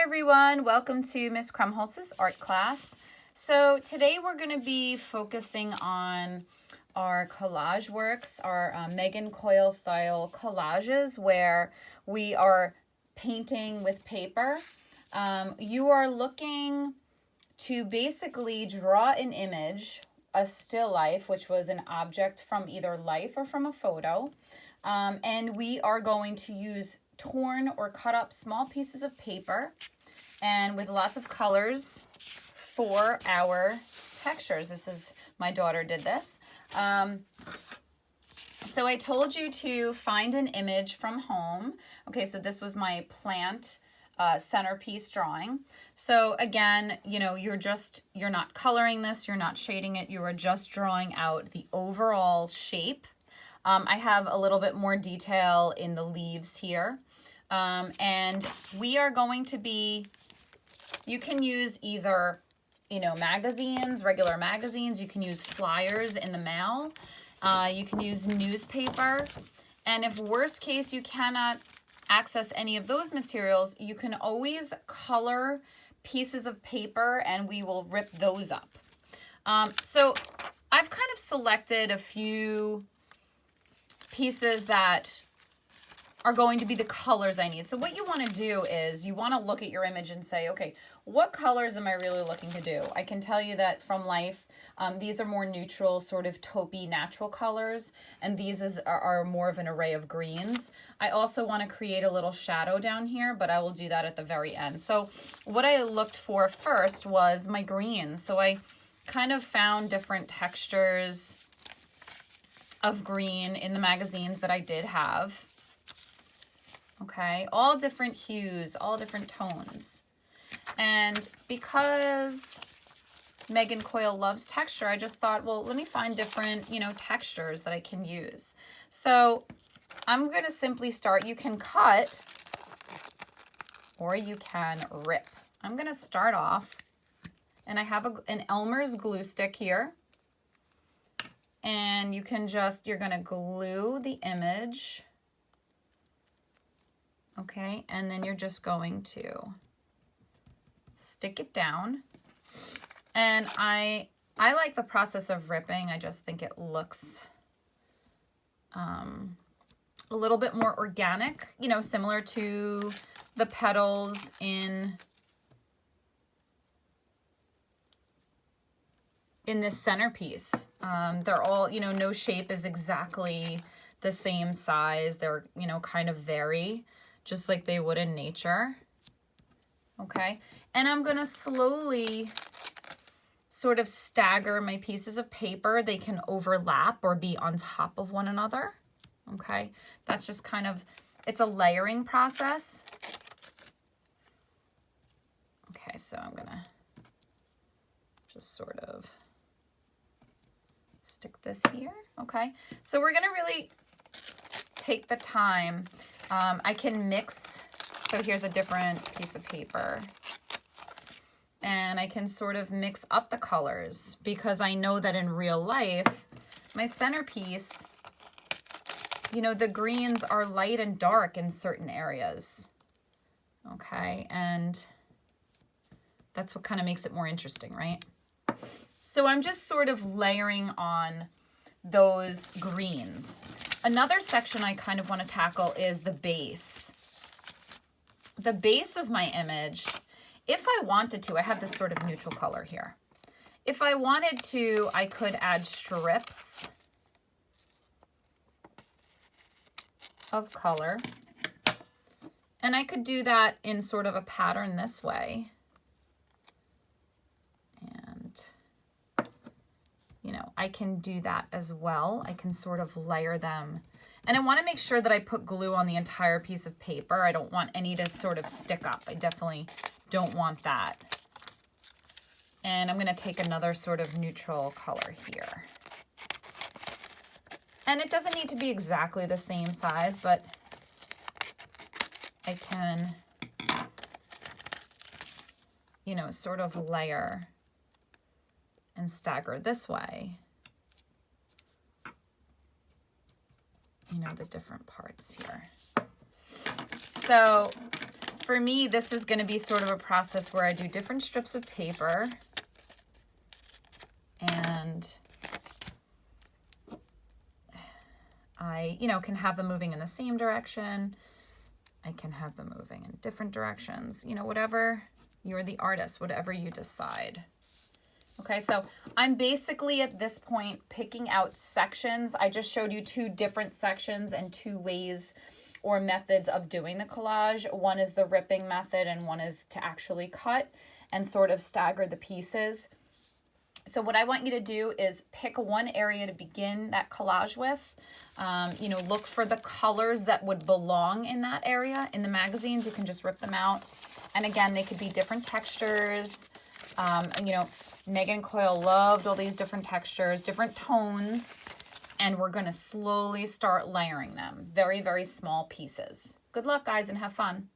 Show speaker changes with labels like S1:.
S1: everyone, welcome to Miss Krumholtz's art class. So today we're going to be focusing on our collage works, our Megan Coyle style collages, where we are painting with paper. You are looking to basically draw an image, a still life, which was an object from either life or from a photo. And we are going to use torn or cut up small pieces of paper and with lots of colors for our textures. This is, my daughter did this. So I told you to find an image from home. Okay, so this was my plant centerpiece drawing. So again, you know, you're not coloring this, you're not shading it, you are just drawing out the overall shape. I have a little bit more detail in the leaves here. And we are going to be, you can use either, you know, magazines, regular magazines, you can use flyers in the mail, you can use newspaper, and if worst case you cannot access any of those materials, you can always color pieces of paper and we will rip those up. So I've kind of selected a few pieces that are going to be the colors I need. So what you want to do is you want to look at your image and say, okay, what colors am I really looking to do? I can tell you that from life, these are more neutral, sort of taupey natural colors, and these are more of an array of greens. I also want to create a little shadow down here, but I will do that at the very end. So what I looked for first was my greens. So I kind of found different textures of green in the magazines that I did have. Okay, all different hues, all different tones. And because Megan Coyle loves texture, I just thought, well, let me find different, you know, textures that I can use. So I'm going to simply start. You can cut or you can rip. I'm going to start off, and I have an Elmer's glue stick here. And you can just, you're going to glue the image. Okay, and then you're just going to stick it down. And I like the process of ripping. I just think it looks a little bit more organic, you know, similar to the petals in this centerpiece. They're all, you know, no shape is exactly the same size. They're, you know, kind of vary just like they would in nature. Okay, and I'm gonna slowly sort of stagger my pieces of paper. They can overlap or be on top of one another. Okay, that's just kind of, it's a layering process. Okay, so I'm gonna just sort of stick this here. Okay, so we're gonna really take the time. I can mix, so here's a different piece of paper, and I can sort of mix up the colors because I know that in real life, my centerpiece, you know, the greens are light and dark in certain areas. Okay, and that's what kind of makes it more interesting, right? So I'm just sort of layering on those greens. Another section I kind of want to tackle is the base. The base of my image, if I wanted to, I have this sort of neutral color here. If I wanted to, I could add strips of color. And I could do that in sort of a pattern this way. You know, I can do that as well. I can sort of layer them. And I want to make sure that I put glue on the entire piece of paper. I don't want any to sort of stick up. I definitely don't want that. And I'm going to take another sort of neutral color here. And it doesn't need to be exactly the same size, but I can, you know, sort of layer and stagger this way, you know, the different parts here. So for me, this is going to be sort of a process where I do different strips of paper and I, you know, can have them moving in the same direction. I can have them moving in different directions, you know, whatever, you're the artist, whatever you decide. Okay, so I'm basically at this point picking out sections. I just showed you 2 different sections and 2 ways or methods of doing the collage. One is the ripping method and one is to actually cut and sort of stagger the pieces. So what I want you to do is pick one area to begin that collage with. You know, look for the colors that would belong in that area. In the magazines, you can just rip them out. And again, they could be different textures. You know, Megan Coyle loved all these different textures, different tones. And we're going to slowly start layering them. Very, very small pieces. Good luck, guys, and have fun.